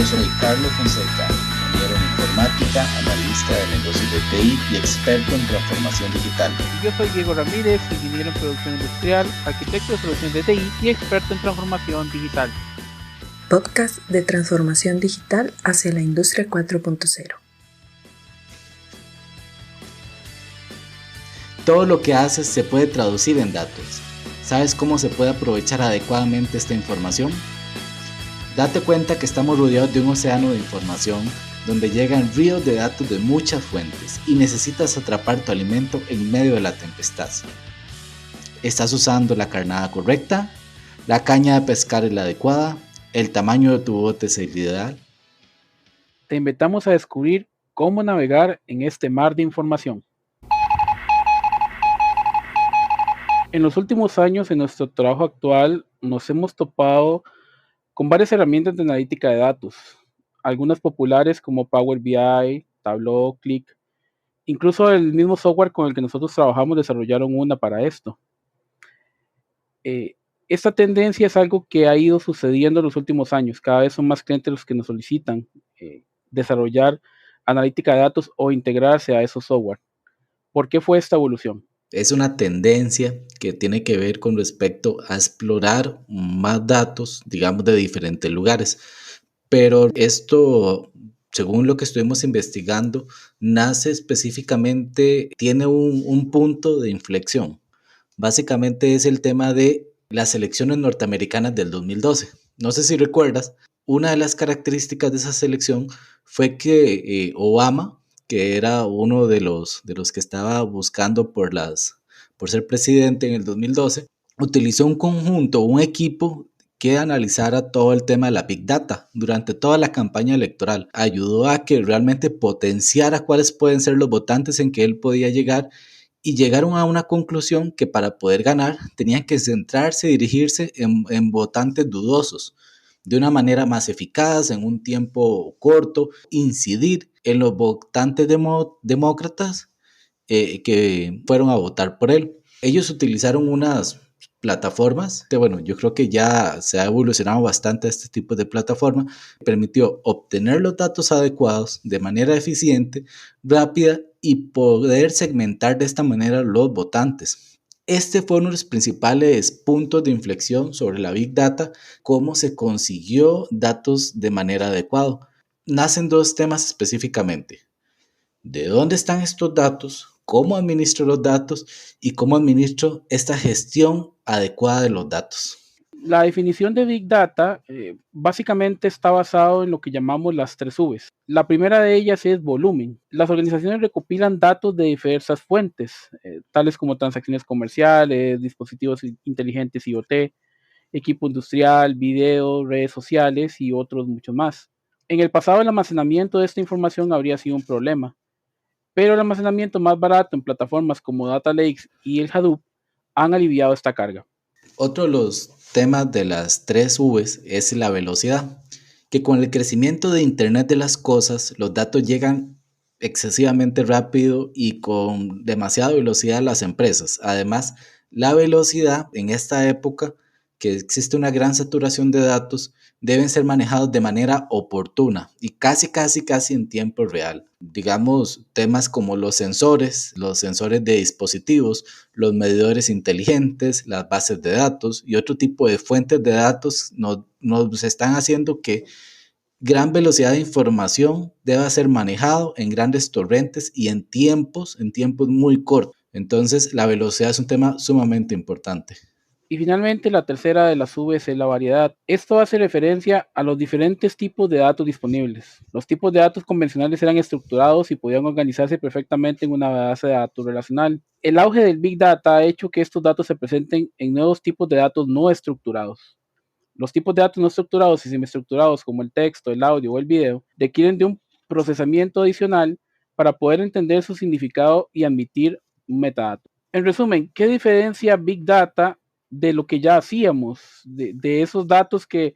soy Carlos Fonseca, ingeniero en informática, analista de negocios de TI y experto en transformación digital. Yo soy Diego Ramírez, ingeniero en producción industrial, arquitecto de soluciones de TI y experto en transformación digital. Podcast de transformación digital hacia la industria 4.0. Todo lo que haces se puede traducir en datos. ¿Sabes cómo se puede aprovechar adecuadamente esta información? Date cuenta que estamos rodeados de un océano de información donde llegan ríos de datos de muchas fuentes y necesitas atrapar tu alimento en medio de la tempestad. ¿Estás usando la carnada correcta? ¿La caña de pescar es la adecuada? ¿El tamaño de tu bote es el ideal? Te invitamos a descubrir cómo navegar en este mar de información. En los últimos años, en nuestro trabajo actual, nos hemos topado con varias herramientas de analítica de datos, algunas populares como Power BI, Tableau, Qlik. Incluso el mismo software con el que nosotros trabajamos desarrollaron una para esto. Esta tendencia es algo que ha ido sucediendo en los últimos años. Cada vez son más clientes los que nos solicitan desarrollar analítica de datos o integrarse a esos software. ¿Por qué fue esta evolución? Es una tendencia que tiene que ver con respecto a explorar más datos, digamos, de diferentes lugares. Pero esto, según lo que estuvimos investigando, nace específicamente, tiene un punto de inflexión. Básicamente es el tema de las elecciones norteamericanas del 2012. No sé si recuerdas, una de las características de esa selección fue que Obama, que era uno de los que estaba buscando por ser presidente en el 2012, utilizó un equipo que analizara todo el tema de la Big Data durante toda la campaña electoral. Ayudó a que realmente potenciara cuáles pueden ser los votantes en que él podía llegar y llegaron a una conclusión que para poder ganar tenían que centrarse y dirigirse en votantes dudosos de una manera más eficaz, en un tiempo corto, incidir en los votantes demócratas que fueron a votar por él. Ellos utilizaron unas plataformas que, bueno, yo creo que ya se ha evolucionado bastante este tipo de plataforma, permitió obtener los datos adecuados de manera eficiente, rápida y poder segmentar de esta manera los votantes. Este fue uno de los principales puntos de inflexión sobre la Big Data, cómo se consiguió datos de manera adecuada. Nacen dos temas específicamente: ¿de dónde están estos datos? ¿Cómo administro los datos? ¿Y cómo administro esta gestión adecuada de los datos? La definición de Big Data básicamente está basado en lo que llamamos las 3 Vs. La primera de ellas es volumen. Las organizaciones recopilan datos de diversas fuentes, tales como transacciones comerciales, dispositivos inteligentes IoT, equipo industrial, video, redes sociales y otros muchos más. En el pasado el almacenamiento de esta información habría sido un problema, pero el almacenamiento más barato en plataformas como Data Lakes y el Hadoop han aliviado esta carga. Otro de los temas de las 3 Vs es la velocidad, que con el crecimiento de Internet de las cosas, los datos llegan excesivamente rápido y con demasiada velocidad a las empresas. Además, la velocidad en esta época, que existe una gran saturación de datos, deben ser manejados de manera oportuna y casi en tiempo real. Digamos, temas como los sensores de dispositivos, los medidores inteligentes, las bases de datos y otro tipo de fuentes de datos nos están haciendo que gran velocidad de información deba ser manejado en grandes torrentes y en tiempos muy cortos. Entonces, la velocidad es un tema sumamente importante. Y finalmente, la tercera de las Vs es la variedad. Esto hace referencia a los diferentes tipos de datos disponibles. Los tipos de datos convencionales eran estructurados y podían organizarse perfectamente en una base de datos relacional. El auge del Big Data ha hecho que estos datos se presenten en nuevos tipos de datos no estructurados. Los tipos de datos no estructurados y semiestructurados, como el texto, el audio o el video, requieren de un procesamiento adicional para poder entender su significado y admitir un metadato. En resumen, ¿qué diferencia Big Data de lo que ya hacíamos, de esos datos que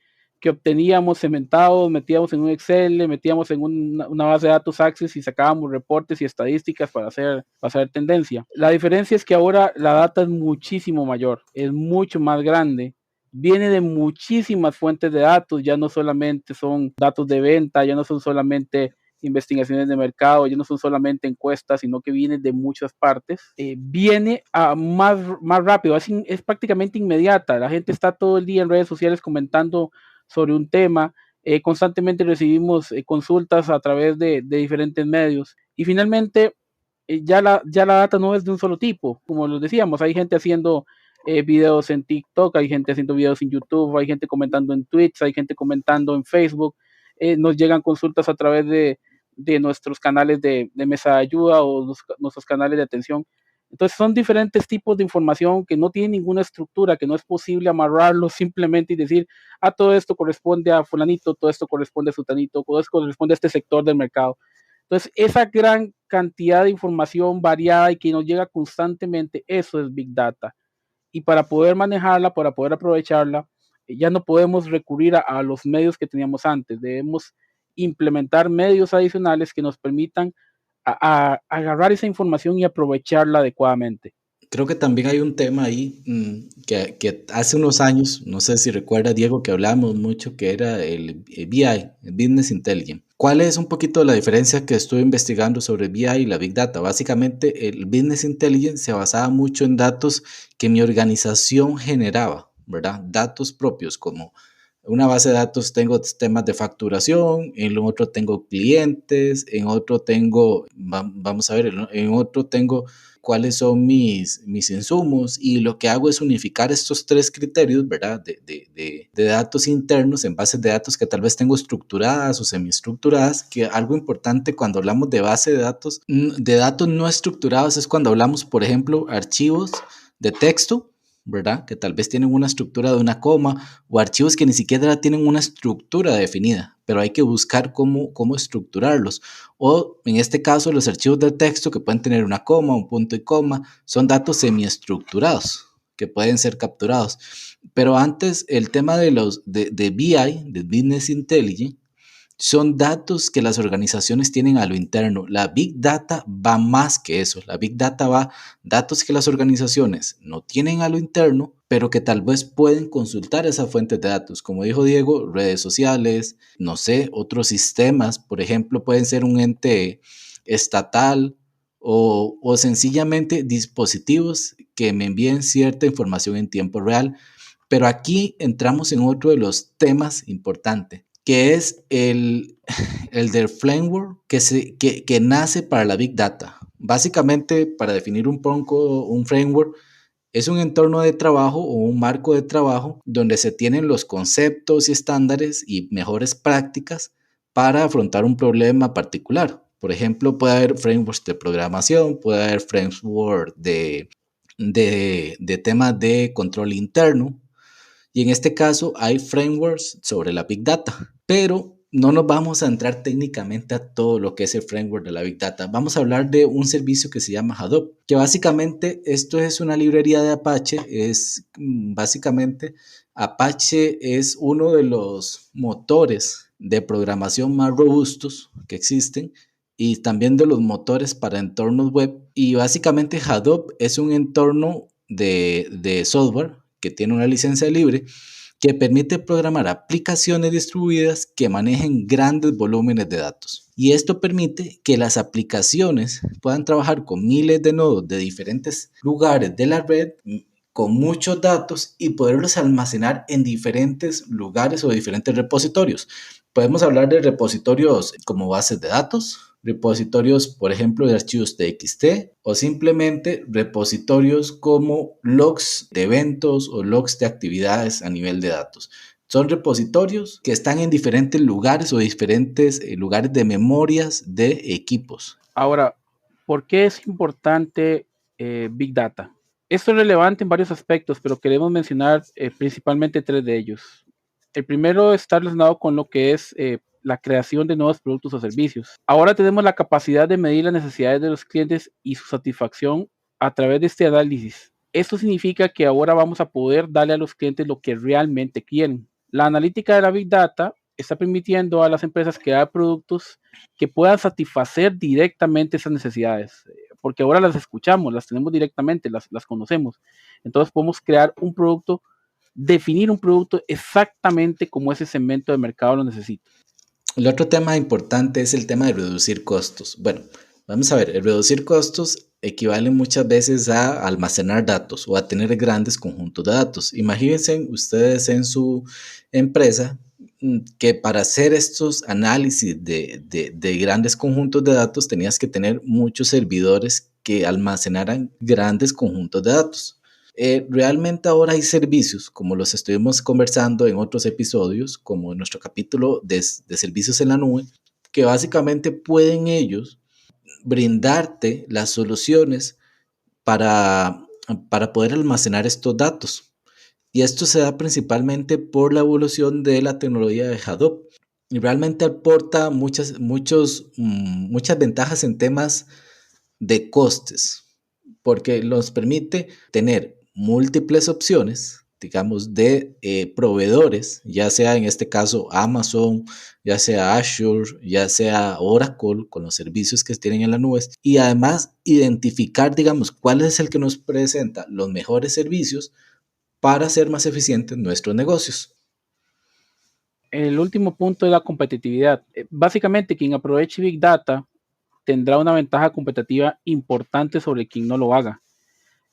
obteníamos cementados, metíamos en un Excel, metíamos en una base de datos Access y sacábamos reportes y estadísticas para hacer tendencia? La diferencia es que ahora la data es muchísimo mayor, es mucho más grande viene de muchísimas fuentes de datos, ya no solamente son datos de venta, ya no son solamente investigaciones de mercado, ya no son solamente encuestas, sino que viene de muchas partes. Viene a más rápido, es prácticamente inmediata. La gente está todo el día en redes sociales comentando sobre un tema. Constantemente recibimos consultas a través de diferentes medios. Y finalmente, ya la data no es de un solo tipo. Como lo decíamos, hay gente haciendo videos en TikTok, hay gente haciendo videos en YouTube, hay gente comentando en Twitch, hay gente comentando en Facebook. Nos llegan consultas a través de nuestros canales de mesa de ayuda o nuestros canales de atención. Entonces son diferentes tipos de información que no tienen ninguna estructura, que no es posible amarrarlo simplemente y decir, todo esto corresponde a fulanito, todo esto corresponde a sutanito, todo esto corresponde a este sector del mercado. Entonces, esa gran cantidad de información variada y que nos llega constantemente, eso es Big Data. Y para poder manejarla, para poder aprovecharla, ya no podemos recurrir a los medios que teníamos antes. Debemos implementar medios adicionales que nos permitan a agarrar esa información y aprovecharla adecuadamente. Creo que también hay un tema ahí que hace unos años, no sé si recuerda Diego, que hablábamos mucho, que era el BI, el Business Intelligence. ¿Cuál es un poquito la diferencia que estuve investigando sobre BI y la Big Data? Básicamente el Business Intelligence se basaba mucho en datos que mi organización generaba, ¿verdad? Datos propios como una base de datos tengo temas de facturación, en otro tengo clientes, en otro tengo, vamos a ver, en otro tengo cuáles son mis insumos y lo que hago es unificar estos tres criterios, ¿verdad? De datos internos en bases de datos que tal vez tengo estructuradas o semiestructuradas, que algo importante cuando hablamos de base de datos no estructurados es cuando hablamos, por ejemplo, archivos de texto, ¿verdad? Que tal vez tienen una estructura de una coma o archivos que ni siquiera tienen una estructura definida, pero hay que buscar cómo estructurarlos. O en este caso, los archivos de texto que pueden tener una coma, un punto y coma, son datos semiestructurados que pueden ser capturados. Pero antes, el tema de BI, de Business Intelligence, son datos que las organizaciones tienen a lo interno. La Big Data va más que eso. La Big Data va datos que las organizaciones no tienen a lo interno, pero que tal vez pueden consultar esas fuentes de datos. Como dijo Diego, redes sociales, no sé, otros sistemas, por ejemplo, pueden ser un ente estatal o sencillamente dispositivos que me envíen cierta información en tiempo real. Pero aquí entramos en otro de los temas importantes, que es el del framework que nace para la Big Data. Básicamente, para definir un poco un framework, es un entorno de trabajo o un marco de trabajo donde se tienen los conceptos y estándares y mejores prácticas para afrontar un problema particular. Por ejemplo, puede haber frameworks de programación, puede haber frameworks de temas de control interno, y en este caso hay frameworks sobre la Big Data, pero no nos vamos a entrar técnicamente a todo lo que es el framework de la Big Data. Vamos a hablar de un servicio que se llama Hadoop, que básicamente esto es una librería de Apache. Básicamente Apache es uno de los motores de programación más robustos que existen y también de los motores para entornos web. Y básicamente Hadoop es un entorno de software que tiene una licencia libre que permite programar aplicaciones distribuidas que manejen grandes volúmenes de datos. Y esto permite que las aplicaciones puedan trabajar con miles de nodos de diferentes lugares de la red, con muchos datos y poderlos almacenar en diferentes lugares o diferentes repositorios. Podemos hablar de repositorios como bases de datos, repositorios, por ejemplo, de archivos TXT o simplemente repositorios como logs de eventos o logs de actividades a nivel de datos. Son repositorios que están en diferentes lugares o diferentes lugares de memorias de equipos. Ahora, ¿por qué es importante Big Data? Esto es relevante en varios aspectos, pero queremos mencionar principalmente tres de ellos. El primero está relacionado con lo que es la creación de nuevos productos o servicios. Ahora tenemos la capacidad de medir las necesidades de los clientes y su satisfacción a través de este análisis. Esto significa que ahora vamos a poder darle a los clientes lo que realmente quieren. La analítica de la Big Data está permitiendo a las empresas crear productos que puedan satisfacer directamente esas necesidades, porque ahora las escuchamos, las tenemos directamente, las conocemos. Entonces podemos crear un producto definir un producto exactamente como ese segmento de mercado lo necesita. El otro tema importante es el tema de reducir costos. Bueno, vamos a ver, el reducir costos equivale muchas veces a almacenar datos o a tener grandes conjuntos de datos. Imagínense ustedes en su empresa que para hacer estos análisis de grandes conjuntos de datos tenías que tener muchos servidores que almacenaran grandes conjuntos de datos. Realmente ahora hay servicios, como los estuvimos conversando en otros episodios, como en nuestro capítulo de servicios en la nube, que básicamente pueden ellos brindarte las soluciones para poder almacenar estos datos. Y esto se da principalmente por la evolución de la tecnología de Hadoop. Y realmente aporta muchas ventajas en temas de costes, porque nos permite tener múltiples opciones, digamos, de proveedores, ya sea en este caso Amazon, ya sea Azure, ya sea Oracle, con los servicios que tienen en la nube, y además identificar, digamos, cuál es el que nos presenta los mejores servicios para hacer más eficientes nuestros negocios. El último punto es la competitividad. Básicamente, quien aproveche Big Data tendrá una ventaja competitiva importante sobre quien no lo haga.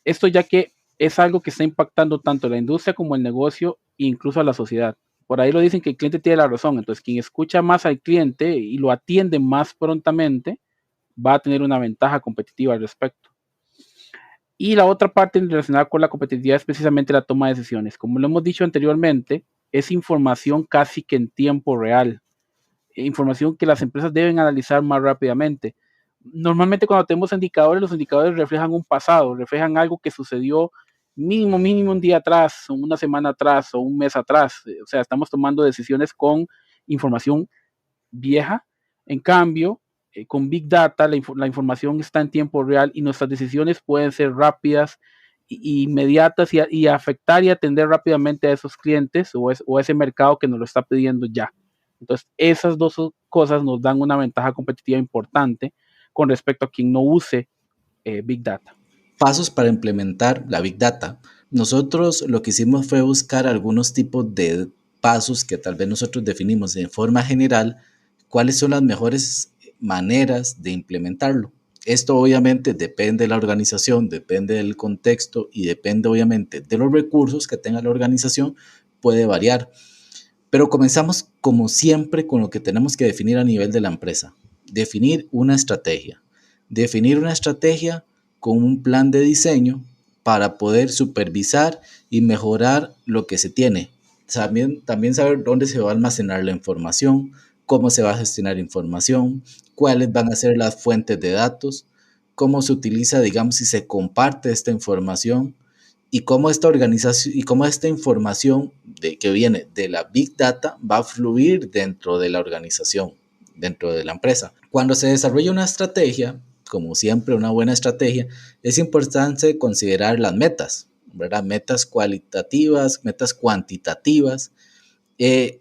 Esto ya que es algo que está impactando tanto la industria como el negocio e incluso a la sociedad. Por ahí lo dicen que el cliente tiene la razón, entonces quien escucha más al cliente y lo atiende más prontamente va a tener una ventaja competitiva al respecto. Y la otra parte relacionada con la competitividad es precisamente la toma de decisiones. Como lo hemos dicho anteriormente, es información casi que en tiempo real, información que las empresas deben analizar más rápidamente. Normalmente cuando tenemos indicadores, los indicadores reflejan un pasado, reflejan algo que sucedió mínimo un día atrás, o una semana atrás, o un mes atrás. O sea, estamos tomando decisiones con información vieja. En cambio, con Big Data, la información está en tiempo real y nuestras decisiones pueden ser rápidas y inmediatas y afectar y atender rápidamente a esos clientes o a ese mercado que nos lo está pidiendo ya. Entonces, esas dos cosas nos dan una ventaja competitiva importante con respecto a quien no use Big Data. Pasos para implementar la Big Data. Nosotros lo que hicimos fue buscar algunos tipos de pasos que tal vez nosotros definimos de forma general, cuáles son las mejores maneras de implementarlo. Esto obviamente depende de la organización, depende del contexto y depende obviamente de los recursos que tenga la organización, puede variar. Pero comenzamos como siempre con lo que tenemos que definir a nivel de la empresa. Definir una estrategia. Definir una estrategia con un plan de diseño para poder supervisar y mejorar lo que se tiene. También saber dónde se va a almacenar la información, cómo se va a gestionar información, cuáles van a ser las fuentes de datos, cómo se utiliza, digamos, si se comparte esta información y cómo esta organización y cómo esta información que viene de la Big Data va a fluir dentro de la organización, dentro de la empresa. Cuando se desarrolla una estrategia, como siempre una buena estrategia, es importante considerar las metas, ¿verdad? Metas cualitativas, metas cuantitativas,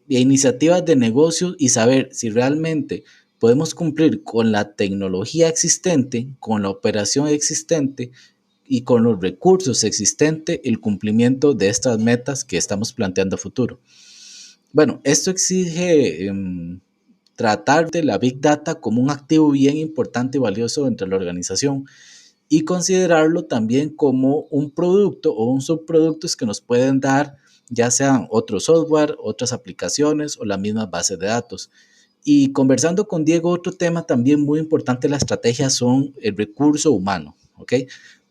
iniciativas de negocio y saber si realmente podemos cumplir con la tecnología existente, con la operación existente y con los recursos existentes el cumplimiento de estas metas que estamos planteando a futuro. Bueno, esto exige tratar de la Big Data como un activo bien importante y valioso dentro de la organización y considerarlo también como un producto o un subproducto que nos pueden dar ya sean otro software, otras aplicaciones o las mismas bases de datos. Y conversando con Diego, otro tema también muy importante de la estrategia son el recurso humano, ¿ok?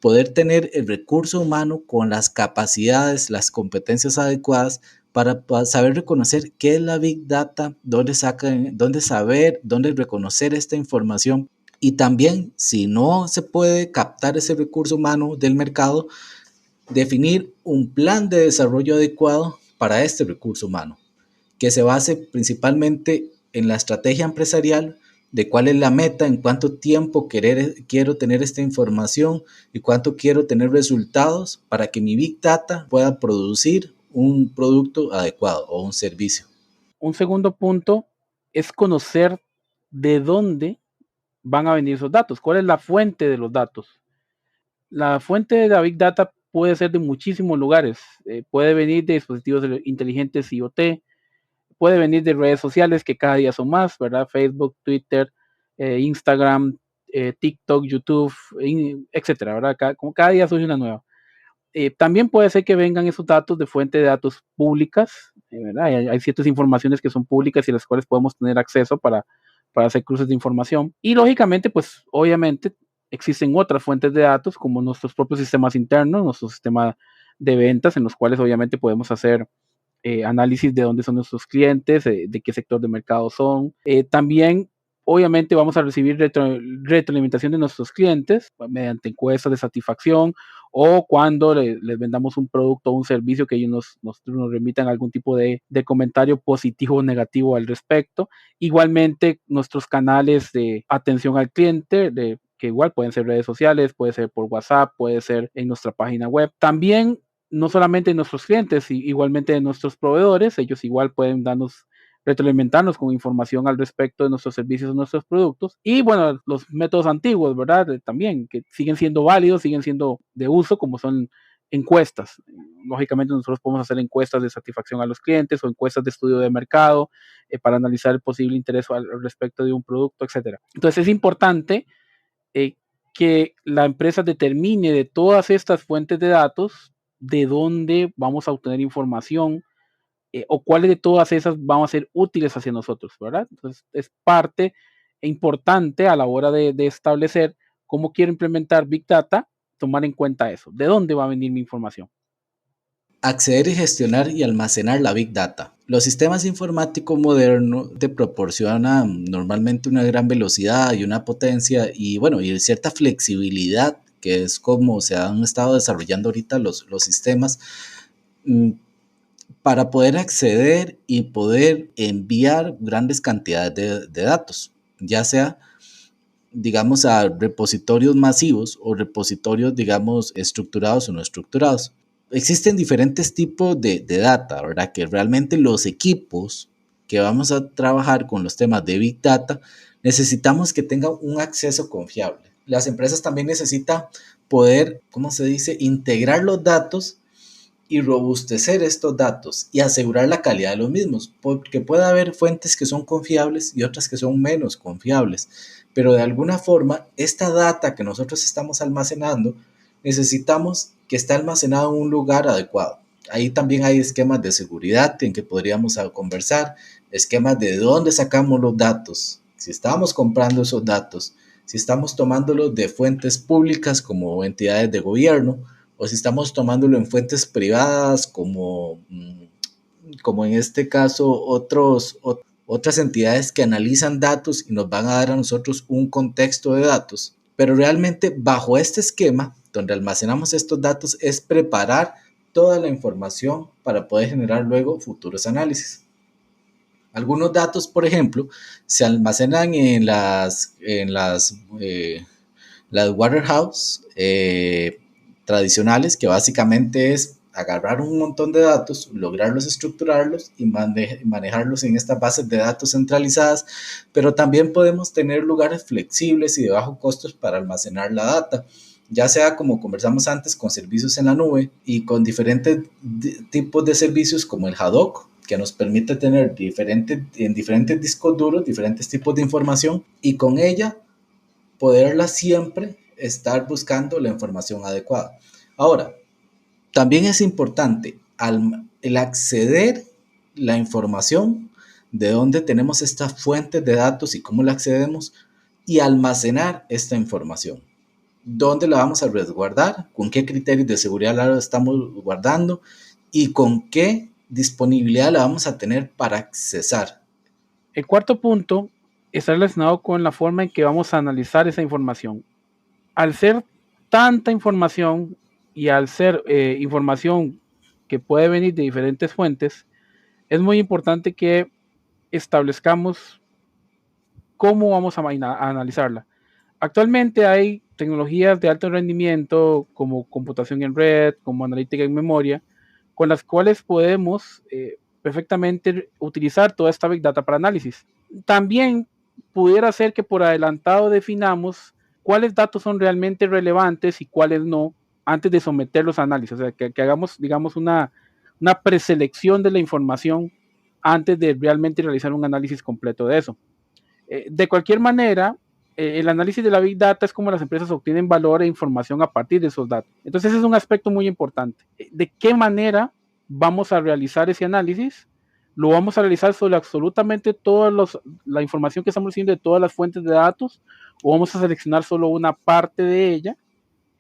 Poder tener el recurso humano con las capacidades, las competencias adecuadas para saber reconocer qué es la Big Data, dónde saber, dónde reconocer esta información y también, si no se puede captar ese recurso humano del mercado, definir un plan de desarrollo adecuado para este recurso humano, que se base principalmente en la estrategia empresarial de cuál es la meta, en cuánto tiempo quiero tener esta información y cuánto quiero tener resultados para que mi Big Data pueda producir un producto adecuado o un servicio. Un segundo punto es conocer de dónde van a venir esos datos, cuál es la fuente de los datos. La fuente de la Big Data puede ser de muchísimos lugares. Puede venir de dispositivos inteligentes IoT, puede venir de redes sociales que cada día son más, ¿verdad? Facebook, Twitter, Instagram, TikTok, YouTube, etcétera, ¿verdad? Como cada día surge una nueva. También puede ser que vengan esos datos de fuente de datos públicas, ¿verdad? Hay ciertas informaciones que son públicas y las cuales podemos tener acceso para hacer cruces de información. Y lógicamente, pues obviamente existen otras fuentes de datos como nuestros propios sistemas internos, nuestro sistema de ventas, en los cuales obviamente podemos hacer análisis de dónde son nuestros clientes, de qué sector de mercado son. También, obviamente, vamos a recibir retroalimentación de nuestros clientes mediante encuestas de satisfacción o cuando les vendamos un producto o un servicio que ellos nos remitan algún tipo de comentario positivo o negativo al respecto. Igualmente, nuestros canales de atención al cliente, que igual pueden ser redes sociales, puede ser por WhatsApp, puede ser en nuestra página web. También no solamente nuestros clientes, igualmente de nuestros proveedores, ellos igual pueden retroalimentarnos con información al respecto de nuestros servicios o nuestros productos. Y bueno, los métodos antiguos, ¿verdad? También, que siguen siendo válidos, siguen siendo de uso, como son encuestas. Lógicamente nosotros podemos hacer encuestas de satisfacción a los clientes o encuestas de estudio de mercado para analizar el posible interés al respecto de un producto, etcétera. Entonces es importante que la empresa determine de todas estas fuentes de datos de dónde vamos a obtener información o cuáles de todas esas van a ser útiles hacia nosotros, ¿verdad? Entonces, es parte importante a la hora de establecer cómo quiero implementar Big Data, tomar en cuenta eso, de dónde va a venir mi información. Acceder y gestionar y almacenar la Big Data. Los sistemas informáticos modernos te proporcionan normalmente una gran velocidad y una potencia y bueno, y cierta flexibilidad, que es como se han estado desarrollando ahorita los sistemas, para poder acceder y poder enviar grandes cantidades de datos, ya sea, digamos, a repositorios masivos o repositorios, digamos, estructurados o no estructurados. Existen diferentes tipos de data, ¿verdad? Que realmente los equipos que vamos a trabajar con los temas de Big Data necesitamos que tengan un acceso confiable. Las empresas también necesitan poder, ¿cómo se dice?, integrar los datos y robustecer estos datos y asegurar la calidad de los mismos, porque puede haber fuentes que son confiables y otras que son menos confiables, pero de alguna forma esta data que nosotros estamos almacenando necesitamos que esté almacenado en un lugar adecuado. Ahí también hay esquemas de seguridad en que podríamos conversar, esquemas de dónde sacamos los datos, si estamos comprando esos datos, si estamos tomándolos de fuentes públicas como entidades de gobierno, o si estamos tomándolo en fuentes privadas como en este caso otras entidades que analizan datos y nos van a dar a nosotros un contexto de datos. Pero realmente bajo este esquema, donde almacenamos estos datos, es preparar toda la información para poder generar luego futuros análisis. Algunos datos, por ejemplo, se almacenan en las warehouse tradicionales, que básicamente es agarrar un montón de datos, lograrlos estructurarlos y manejarlos en estas bases de datos centralizadas, pero también podemos tener lugares flexibles y de bajo costos para almacenar la data, ya sea como conversamos antes con servicios en la nube y con diferentes tipos de servicios como el Hadoop, que nos permite tener en diferentes discos duros diferentes tipos de información y con ella poderla siempre estar buscando la información adecuada. Ahora, también es importante el acceder la información de dónde tenemos estas fuentes de datos y cómo la accedemos y almacenar esta información. ¿Dónde la vamos a resguardar? ¿Con qué criterios de seguridad la estamos guardando? ¿Y con qué disponibilidad la vamos a tener para accesar? El cuarto punto está relacionado con la forma en que vamos a analizar esa información. Al ser tanta información y al ser información que puede venir de diferentes fuentes, es muy importante que establezcamos cómo vamos a analizarla. Actualmente hay tecnologías de alto rendimiento como computación en red, como analítica en memoria, con las cuales podemos perfectamente utilizar toda esta Big Data para análisis. También pudiera ser que por adelantado definamos cuáles datos son realmente relevantes y cuáles no antes de someterlos a análisis, o sea, que hagamos, digamos, una preselección de la información antes de realmente realizar un análisis completo de eso. De cualquier manera, el análisis de la Big Data es como las empresas obtienen valor e información a partir de esos datos. Entonces, ese es un aspecto muy importante. ¿De qué manera vamos a realizar ese análisis? Lo vamos a realizar sobre absolutamente toda la información que estamos recibiendo de todas las fuentes de datos, o vamos a seleccionar solo una parte de ella.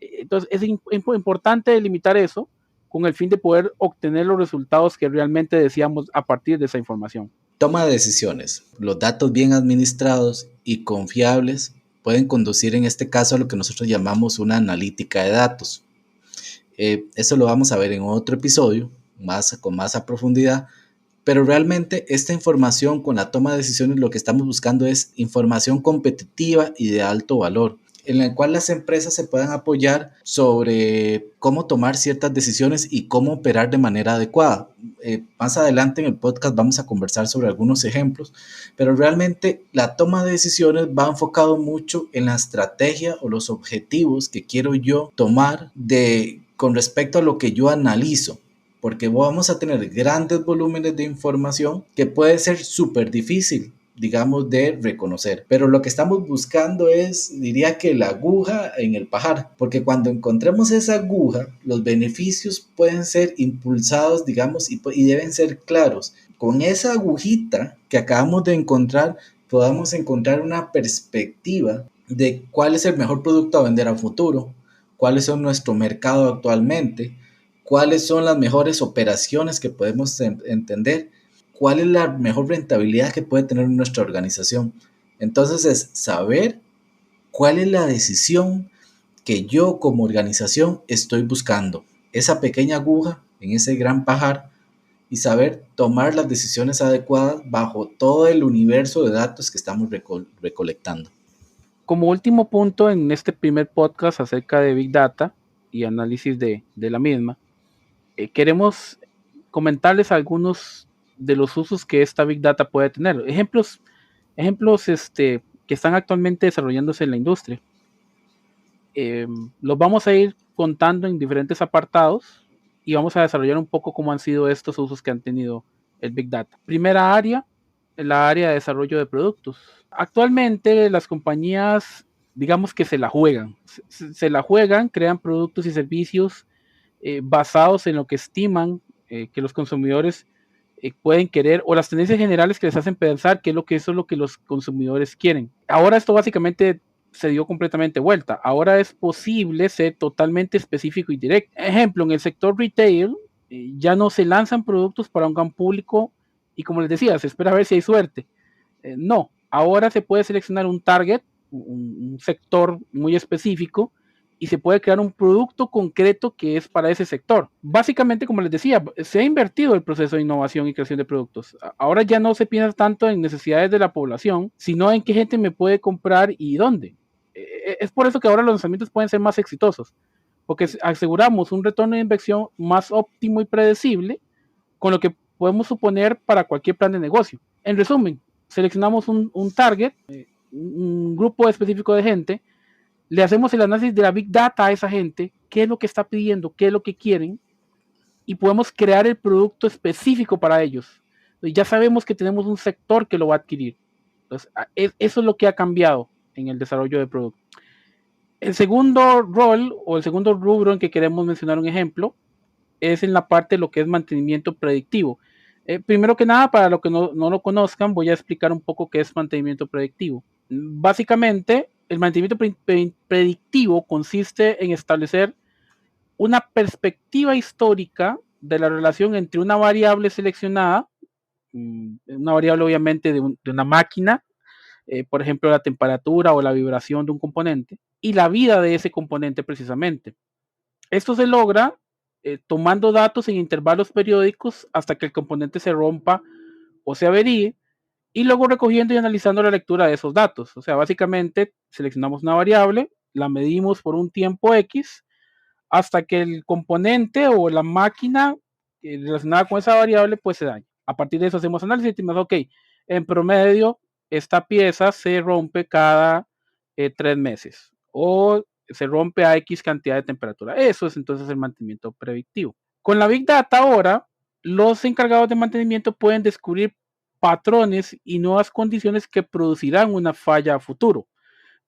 Entonces, es importante delimitar eso con el fin de poder obtener los resultados que realmente deseamos a partir de esa información. Toma de decisiones. Los datos bien administrados y confiables pueden conducir en este caso a lo que nosotros llamamos una analítica de datos. Eso lo vamos a ver en otro episodio, con más a profundidad, pero realmente esta información con la toma de decisiones lo que estamos buscando es información competitiva y de alto valor, en la cual las empresas se puedan apoyar sobre cómo tomar ciertas decisiones y cómo operar de manera adecuada. Más adelante en el podcast vamos a conversar sobre algunos ejemplos, pero realmente la toma de decisiones va enfocado mucho en la estrategia o los objetivos que quiero yo tomar con respecto a lo que yo analizo, porque vamos a tener grandes volúmenes de información que puede ser súper difícil, digamos, de reconocer. Pero lo que estamos buscando es, diría que la aguja en el pajar, porque cuando encontremos esa aguja, los beneficios pueden ser impulsados, digamos, y deben ser claros. Con esa agujita que acabamos de encontrar, podamos encontrar una perspectiva de cuál es el mejor producto a vender a futuro, cuáles son nuestro mercado actualmente, cuáles son las mejores operaciones que podemos entender, cuál es la mejor rentabilidad que puede tener nuestra organización. Entonces es saber cuál es la decisión que yo como organización estoy buscando, esa pequeña aguja en ese gran pajar, y saber tomar las decisiones adecuadas bajo todo el universo de datos que estamos recolectando. Como último punto en este primer podcast acerca de Big Data y análisis de la misma, queremos comentarles algunos de los usos que esta Big Data puede tener. Ejemplos que están actualmente desarrollándose en la industria. Los vamos a ir contando en diferentes apartados y vamos a desarrollar un poco cómo han sido estos usos que han tenido el Big Data. Primera área, la área de desarrollo de productos. Actualmente las compañías, digamos que se la juegan, crean productos y servicios basados en lo que estiman que los consumidores pueden querer, o las tendencias generales que les hacen pensar que eso es lo que los consumidores quieren. Ahora esto básicamente se dio completamente vuelta. Ahora es posible ser totalmente específico y directo. Ejemplo, en el sector retail ya no se lanzan productos para un gran público y, como les decía, se espera a ver si hay suerte. No, ahora se puede seleccionar un target, un sector muy específico, y se puede crear un producto concreto que es para ese sector. Básicamente, como les decía, se ha invertido el proceso de innovación y creación de productos. Ahora ya no se piensa tanto en necesidades de la población, sino en qué gente me puede comprar y dónde. Es por eso que ahora los lanzamientos pueden ser más exitosos, porque aseguramos un retorno de inversión más óptimo y predecible, con lo que podemos suponer para cualquier plan de negocio. En resumen, seleccionamos un target, un grupo específico de gente, le hacemos el análisis de la Big Data a esa gente, qué es lo que está pidiendo, qué es lo que quieren, y podemos crear el producto específico para ellos. Y ya sabemos que tenemos un sector que lo va a adquirir. Entonces, eso es lo que ha cambiado en el desarrollo de producto. El segundo rol o el segundo rubro en que queremos mencionar un ejemplo es en la parte de lo que es mantenimiento predictivo. Primero que nada, para los que no lo conozcan, voy a explicar un poco qué es mantenimiento predictivo. Básicamente, el mantenimiento predictivo consiste en establecer una perspectiva histórica de la relación entre una variable seleccionada, una variable obviamente de una máquina, por ejemplo la temperatura o la vibración de un componente, y la vida de ese componente precisamente. Esto se logra tomando datos en intervalos periódicos hasta que el componente se rompa o se averíe, y luego recogiendo y analizando la lectura de esos datos. O sea, básicamente seleccionamos una variable, la medimos por un tiempo X, hasta que el componente o la máquina relacionada con esa variable pues se daña. A partir de eso hacemos análisis y decimos, ok, en promedio esta pieza se rompe cada 3 meses, o se rompe a X cantidad de temperatura. Eso es entonces el mantenimiento predictivo. Con la Big Data ahora, los encargados de mantenimiento pueden descubrir patrones y nuevas condiciones que producirán una falla a futuro.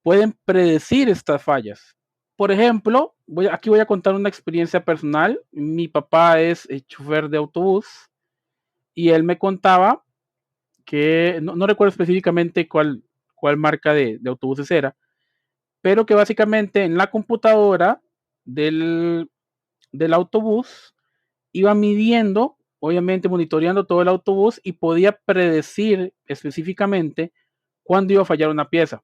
Pueden predecir estas fallas. Por ejemplo, aquí voy a contar una experiencia personal. Mi papá es chofer de autobús y él me contaba que, no recuerdo específicamente cuál marca de autobuses era, pero que básicamente en la computadora del autobús iba midiendo, obviamente monitoreando todo el autobús y podía predecir específicamente cuándo iba a fallar una pieza.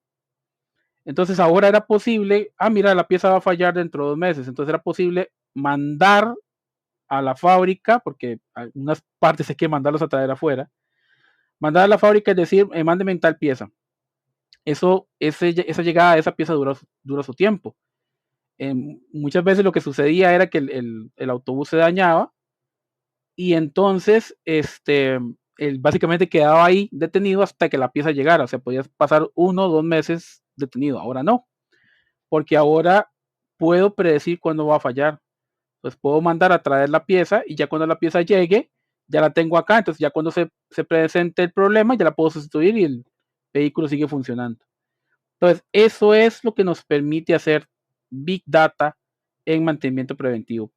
Entonces ahora era posible, mira, la pieza va a fallar dentro de 2 meses, entonces era posible mandar a la fábrica, porque algunas partes hay que mandarlos a traer afuera, mandar a la fábrica y decir, mándeme tal pieza. Esa llegada a esa pieza dura su tiempo. Muchas veces lo que sucedía era que el autobús se dañaba y entonces básicamente quedaba ahí detenido hasta que la pieza llegara. O sea, podías pasar 1 o 2 meses detenido. Ahora no, porque ahora puedo predecir cuándo va a fallar. Pues puedo mandar a traer la pieza y ya cuando la pieza llegue, ya la tengo acá. Entonces ya cuando se presente el problema, ya la puedo sustituir y el vehículo sigue funcionando. Entonces, eso es lo que nos permite hacer Big Data en mantenimiento preventivo.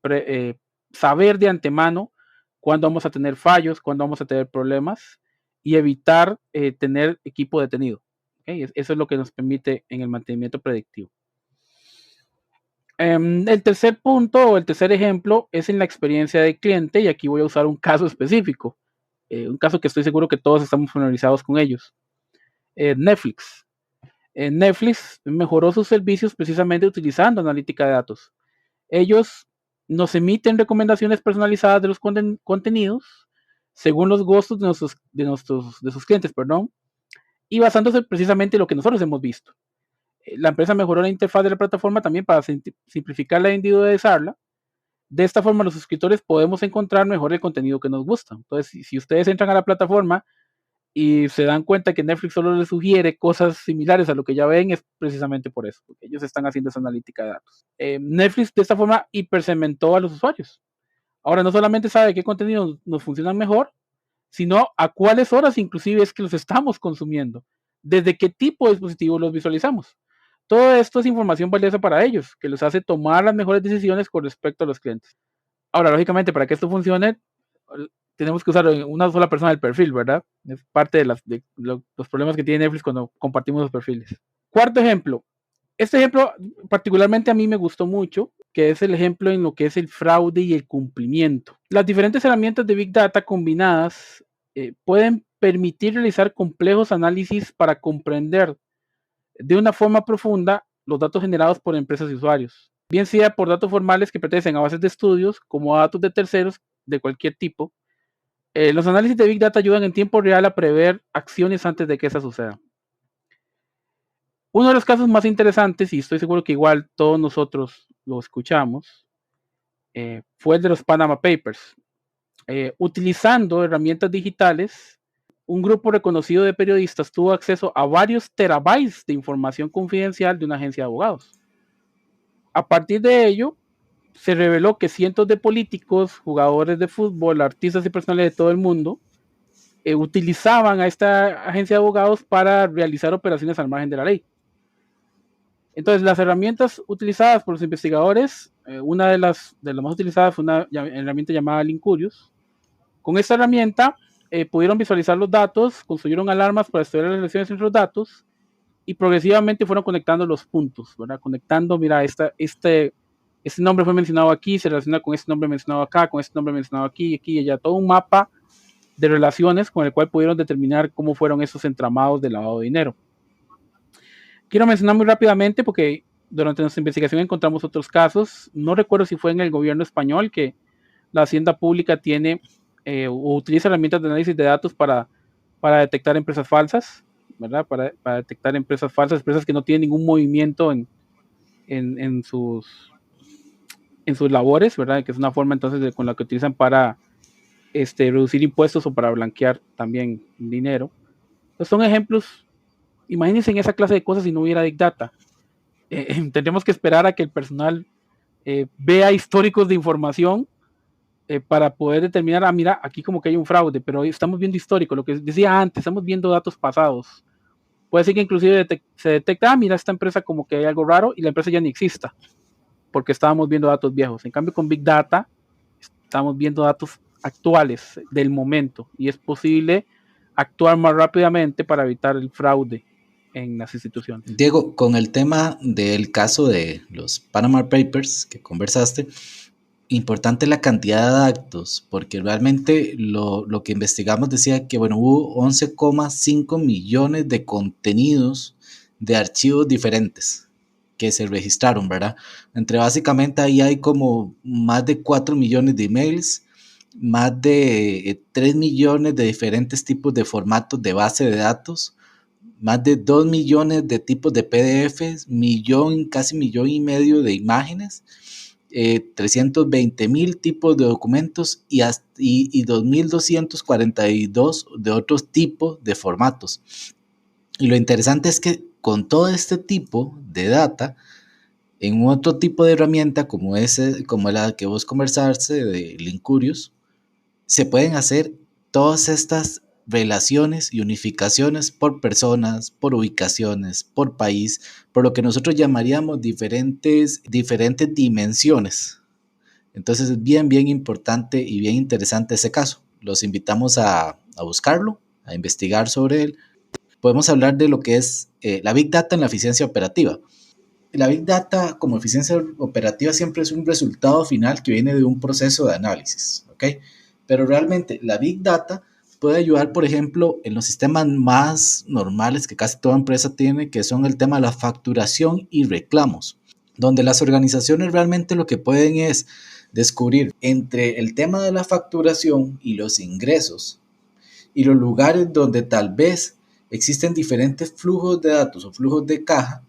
Saber de antemano cuándo vamos a tener fallos, cuándo vamos a tener problemas y evitar tener equipo detenido. ¿Okay? Eso es lo que nos permite en el mantenimiento predictivo. El tercer punto o el tercer ejemplo es en la experiencia del cliente y aquí voy a usar un caso específico, un caso que estoy seguro que todos estamos familiarizados con ellos. Netflix. Netflix mejoró sus servicios precisamente utilizando analítica de datos. Ellos nos emiten recomendaciones personalizadas de los contenidos según los gustos de sus clientes, y basándose precisamente en lo que nosotros hemos visto. La empresa mejoró la interfaz de la plataforma también para simplificarla e individualizarla. De esta forma, los suscriptores podemos encontrar mejor el contenido que nos gusta. Entonces, si ustedes entran a la plataforma y se dan cuenta que Netflix solo les sugiere cosas similares a lo que ya ven, es precisamente por eso, porque ellos están haciendo esa analítica de datos. Netflix de esta forma hipersegmentó a los usuarios. Ahora no solamente sabe qué contenidos nos funcionan mejor, sino a cuáles horas inclusive es que los estamos consumiendo, desde qué tipo de dispositivos los visualizamos. Todo esto es información valiosa para ellos, que los hace tomar las mejores decisiones con respecto a los clientes. Ahora, lógicamente, para que esto funcione, tenemos que usar una sola persona del perfil, ¿verdad? Es parte de los problemas que tiene Netflix cuando compartimos los perfiles. Cuarto ejemplo. Este ejemplo particularmente a mí me gustó mucho, que es el ejemplo en lo que es el fraude y el cumplimiento. Las diferentes herramientas de Big Data combinadas pueden permitir realizar complejos análisis para comprender de una forma profunda los datos generados por empresas y usuarios, bien sea por datos formales que pertenecen a bases de estudios, como a datos de terceros de cualquier tipo. Los análisis de Big Data ayudan en tiempo real a prever acciones antes de que esa suceda. Uno de los casos más interesantes, y estoy seguro que igual todos nosotros lo escuchamos, fue el de los Panama Papers. Utilizando herramientas digitales, un grupo reconocido de periodistas tuvo acceso a varios terabytes de información confidencial de una agencia de abogados. A partir de ello, se reveló que cientos de políticos, jugadores de fútbol, artistas y personalidades de todo el mundo utilizaban a esta agencia de abogados para realizar operaciones al margen de la ley. Entonces, las herramientas utilizadas por los investigadores, una de las más utilizadas fue una herramienta llamada Linkurious. Con esta herramienta pudieron visualizar los datos, construyeron alarmas para estudiar las relaciones entre los datos y progresivamente fueron conectando los puntos, ¿verdad? Conectando, mira, este nombre fue mencionado aquí, se relaciona con este nombre mencionado acá, con este nombre mencionado aquí, aquí y allá, todo un mapa de relaciones con el cual pudieron determinar cómo fueron esos entramados de lavado de dinero. Quiero mencionar muy rápidamente porque durante nuestra investigación encontramos otros casos, no recuerdo si fue en el gobierno español que la Hacienda Pública tiene o utiliza herramientas de análisis de datos para detectar empresas falsas, ¿verdad? Para detectar empresas falsas, empresas que no tienen ningún movimiento en sus labores, ¿verdad? Que es una forma entonces con la que utilizan para reducir impuestos o para blanquear también dinero. Entonces son ejemplos. Imagínense en esa clase de cosas si no hubiera Big Data. Tendremos que esperar a que el personal vea históricos de información para poder determinar, mira, aquí como que hay un fraude, pero estamos viendo histórico, lo que decía antes, estamos viendo datos pasados. Puede ser que inclusive se detecta, mira, esta empresa como que hay algo raro y la empresa ya ni exista, porque estábamos viendo datos viejos. En cambio, con Big Data, estamos viendo datos actuales del momento y es posible actuar más rápidamente para evitar el fraude en las instituciones. Diego, con el tema del caso de los Panama Papers que conversaste, importante la cantidad de datos, porque realmente lo que investigamos decía que bueno, hubo 11,5 millones de contenidos de archivos diferentes que se registraron, ¿verdad? Entre básicamente ahí hay como más de 4 millones de emails, más de 3 millones de diferentes tipos de formatos de base de datos, más de 2 millones de tipos de PDFs, casi 1,5 millones de imágenes, 320,000 tipos de documentos y 2,242 de otros tipos de formatos. Y lo interesante es que con todo este tipo de data, en otro tipo de herramienta como la que vos conversaste de Linkurious, se pueden hacer todas estas relaciones y unificaciones por personas, por ubicaciones, por país, por lo que nosotros llamaríamos diferentes dimensiones. Entonces es bien importante y bien interesante ese caso. Los invitamos a buscarlo, a investigar sobre él. Podemos hablar de lo que es la Big Data en la eficiencia operativa. La Big Data como eficiencia operativa siempre es un resultado final que viene de un proceso de análisis, ¿ok? Pero realmente la Big Data puede ayudar, por ejemplo, en los sistemas más normales que casi toda empresa tiene, que son el tema de la facturación y reclamos, donde las organizaciones realmente lo que pueden es descubrir entre el tema de la facturación y los ingresos y los lugares donde tal vez existen diferentes flujos de datos o flujos de caja,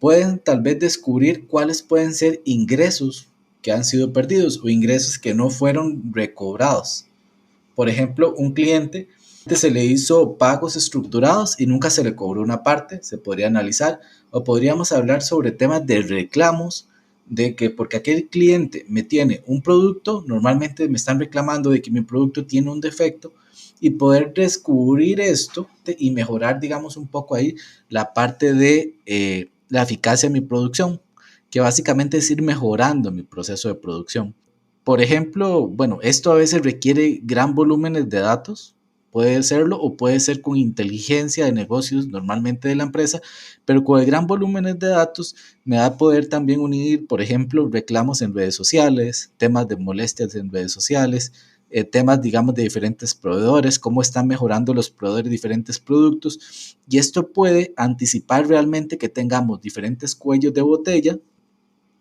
pueden tal vez descubrir cuáles pueden ser ingresos que han sido perdidos o ingresos que no fueron recobrados. Por ejemplo, un cliente se le hizo pagos estructurados y nunca se le cobró una parte, se podría analizar, o podríamos hablar sobre temas de reclamos, de que porque aquel cliente me tiene un producto, normalmente me están reclamando de que mi producto tiene un defecto, y poder descubrir esto y mejorar, digamos, un poco ahí la parte de la eficacia de mi producción, que básicamente es ir mejorando mi proceso de producción. Por ejemplo, bueno, esto a veces requiere gran volúmenes de datos, puede serlo o puede ser con inteligencia de negocios normalmente de la empresa, pero con el gran volúmenes de datos me va a poder también unir, por ejemplo, reclamos en redes sociales, temas de molestias en redes sociales, temas, digamos, de diferentes proveedores, cómo están mejorando los proveedores de diferentes productos, y esto puede anticipar realmente que tengamos diferentes cuellos de botella,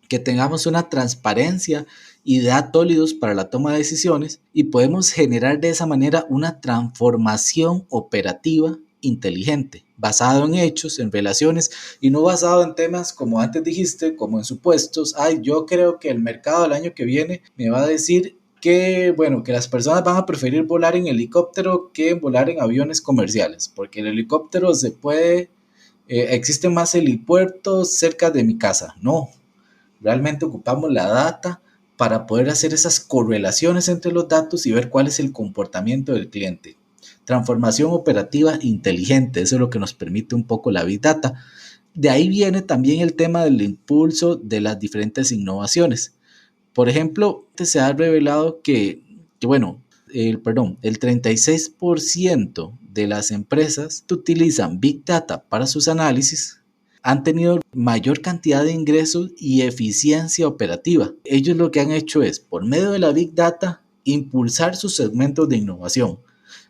que tengamos una transparencia y datos sólidos para la toma de decisiones y podemos generar de esa manera una transformación operativa inteligente, basado en hechos, en relaciones y no basado en temas como antes dijiste, como en supuestos. Ay, yo creo que el mercado del año que viene me va a decir que, bueno, que las personas van a preferir volar en helicóptero que volar en aviones comerciales, porque el helicóptero se puede, existen más helipuertos cerca de mi casa. No, realmente ocupamos la data para poder hacer esas correlaciones entre los datos y ver cuál es el comportamiento del cliente. Transformación operativa inteligente, eso es lo que nos permite un poco la Big Data. De ahí viene también el tema del impulso de las diferentes innovaciones. Por ejemplo, se ha revelado el 36% de las empresas que utilizan Big Data para sus análisis han tenido mayor cantidad de ingresos y eficiencia operativa. Ellos lo que han hecho es, por medio de la Big Data, impulsar sus segmentos de innovación.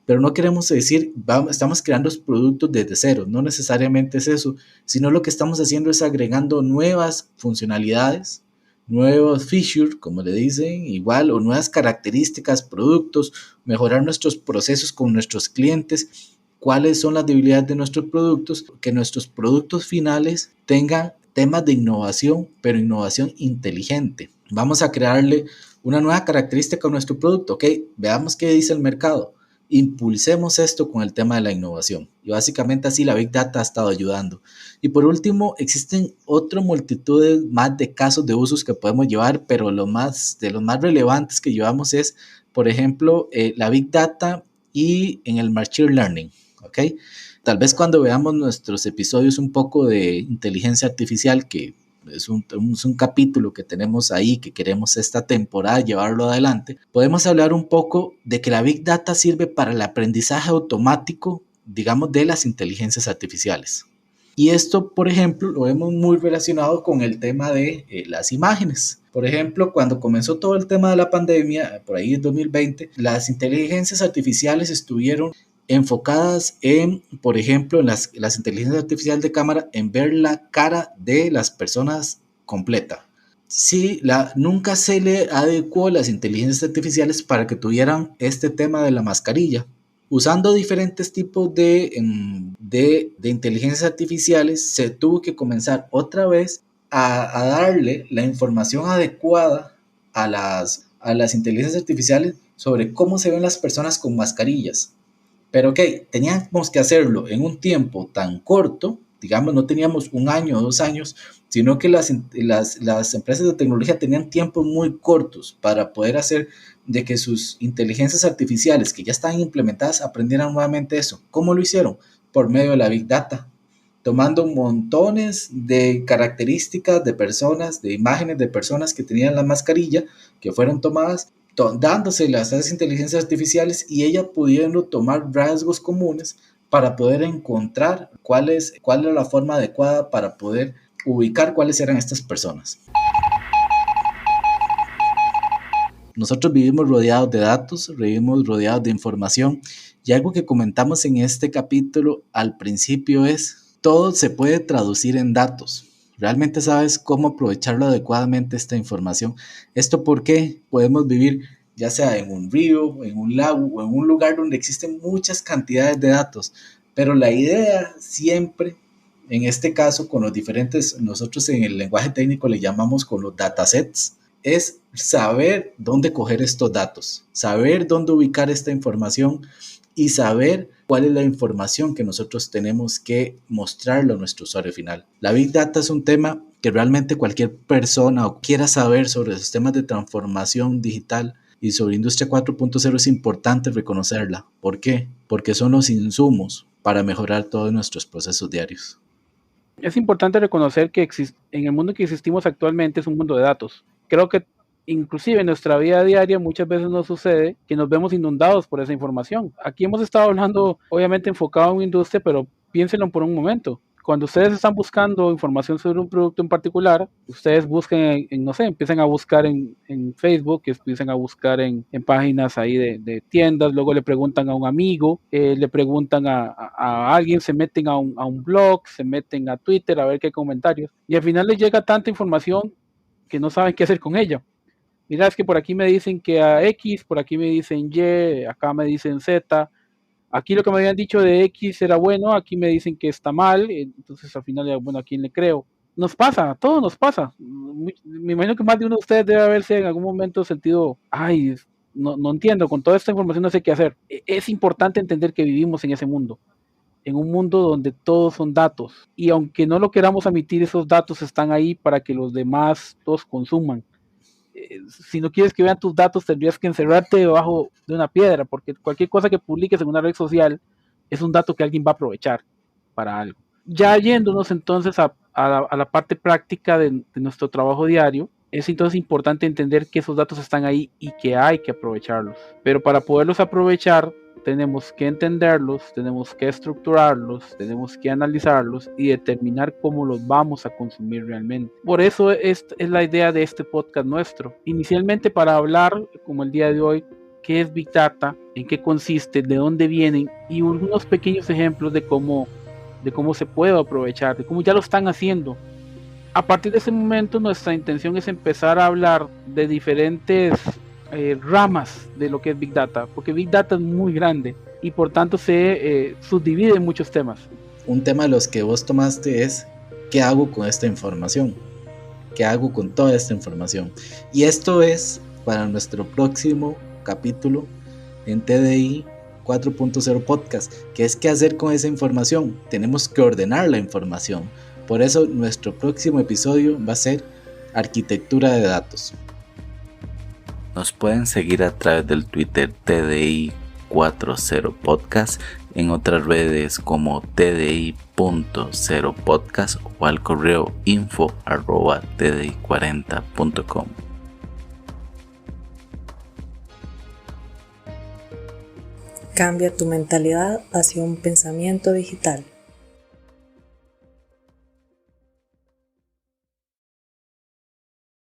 Pero no queremos decir, estamos creando los productos desde cero, no necesariamente es eso, sino lo que estamos haciendo es agregando nuevas funcionalidades, nuevos features, como le dicen, igual, o nuevas características, productos, mejorar nuestros procesos con nuestros clientes, cuáles son las debilidades de nuestros productos, que nuestros productos finales tengan temas de innovación, pero innovación inteligente. Vamos a crearle una nueva característica a nuestro producto, ok, veamos qué dice el mercado. impulsemos esto con el tema de la innovación. Y básicamente así la Big Data ha estado ayudando. Y por último, existen otra multitud más de casos de usos que podemos llevar, pero de los más relevantes que llevamos es, por ejemplo, la Big Data y en el Machine Learning, ¿ok? Tal vez cuando veamos nuestros episodios un poco de inteligencia artificial, que es un capítulo que tenemos ahí, que queremos esta temporada llevarlo adelante, podemos hablar un poco de que la Big Data sirve para el aprendizaje automático, digamos, de las inteligencias artificiales. Y esto, por ejemplo, lo vemos muy relacionado con el tema de las imágenes. Por ejemplo, cuando comenzó todo el tema de la pandemia, por ahí en 2020, las inteligencias artificiales estuvieron enfocadas en, por ejemplo, en las inteligencias artificiales de cámara, en ver la cara de las personas completa. Sí, nunca se le adecuó las inteligencias artificiales para que tuvieran este tema de la mascarilla. Usando diferentes tipos de inteligencias artificiales, se tuvo que comenzar otra vez a darle la información adecuada a las inteligencias artificiales sobre cómo se ven las personas con mascarillas. Pero ok, teníamos que hacerlo en un tiempo tan corto, digamos, no teníamos 1 año o 2 años, sino que las empresas de tecnología tenían tiempos muy cortos para poder hacer de que sus inteligencias artificiales que ya están implementadas aprendieran nuevamente eso. ¿Cómo lo hicieron? Por medio de la Big Data, tomando montones de características de personas, de imágenes de personas que tenían la mascarilla, que fueron tomadas, dándoselas a esas inteligencias artificiales y ella pudiendo tomar rasgos comunes para poder encontrar cuál era la forma adecuada para poder ubicar cuáles eran estas personas. Nosotros vivimos rodeados de datos, vivimos rodeados de información, y algo que comentamos en este capítulo al principio es: todo se puede traducir en datos. ¿Realmente sabes cómo aprovecharlo adecuadamente esta información? ¿Esto por qué? Podemos vivir ya sea en un río, en un lago o en un lugar donde existen muchas cantidades de datos, pero la idea siempre, en este caso con los diferentes, nosotros en el lenguaje técnico le llamamos con los datasets, es saber dónde coger estos datos, saber dónde ubicar esta información y saber cuál es la información que nosotros tenemos que mostrarle a nuestro usuario final. La Big Data es un tema que realmente cualquier persona o quiera saber sobre los sistemas de transformación digital y sobre Industria 4.0 es importante reconocerla. ¿Por qué? Porque son los insumos para mejorar todos nuestros procesos diarios. Es importante reconocer que en el mundo en que existimos actualmente es un mundo de datos. Creo que inclusive en nuestra vida diaria muchas veces nos sucede que nos vemos inundados por esa información. Aquí hemos estado hablando obviamente enfocado en industria, pero piénsenlo por un momento. Cuando ustedes están buscando información sobre un producto en particular, ustedes busquen no sé, empiezan a buscar en Facebook, empiezan a buscar en páginas ahí de tiendas, luego le preguntan a un amigo, le preguntan a alguien, se meten a un blog, se meten a Twitter a ver qué comentarios, y al final les llega tanta información que no saben qué hacer con ella. Mira, es que por aquí me dicen que a X, por aquí me dicen Y, acá me dicen Z. Aquí lo que me habían dicho de X era bueno, aquí me dicen que está mal, entonces al final, bueno, ¿a quién le creo? Nos pasa, a todos nos pasa. Me imagino que más de uno de ustedes debe haberse en algún momento sentido, ay, no entiendo, con toda esta información no sé qué hacer. Es importante entender que vivimos en ese mundo, en un mundo donde todos son datos, y aunque no lo queramos admitir, esos datos están ahí para que los demás los consuman. Si no quieres que vean tus datos, tendrías que encerrarte debajo de una piedra, porque cualquier cosa que publiques en una red social es un dato que alguien va a aprovechar para algo. Ya yéndonos entonces a la parte práctica de nuestro trabajo diario, es entonces importante entender que esos datos están ahí y que hay que aprovecharlos. Pero para poderlos aprovechar, tenemos que entenderlos, tenemos que estructurarlos, tenemos que analizarlos y determinar cómo los vamos a consumir realmente. Por eso es la idea de este podcast nuestro. Inicialmente para hablar, como el día de hoy, qué es Big Data, en qué consiste, de dónde vienen y unos pequeños ejemplos de cómo se puede aprovechar, de cómo ya lo están haciendo. A partir de ese momento nuestra intención es empezar a hablar de diferentes ramas de lo que es Big Data, porque Big Data es muy grande y por tanto se subdivide en muchos temas. Un tema de los que vos tomaste es: ¿qué hago con esta información? ¿Qué hago con toda esta información? Y esto es para nuestro próximo capítulo en TDI, 4.0 Podcast, que es qué hacer con esa información. Tenemos que ordenar la información. Por eso nuestro próximo episodio va a ser arquitectura de datos. Nos pueden seguir a través del Twitter TDI40 Podcast, en otras redes como TDI.0podcast o al correo info@tdi40.com. Cambia tu mentalidad hacia un pensamiento digital.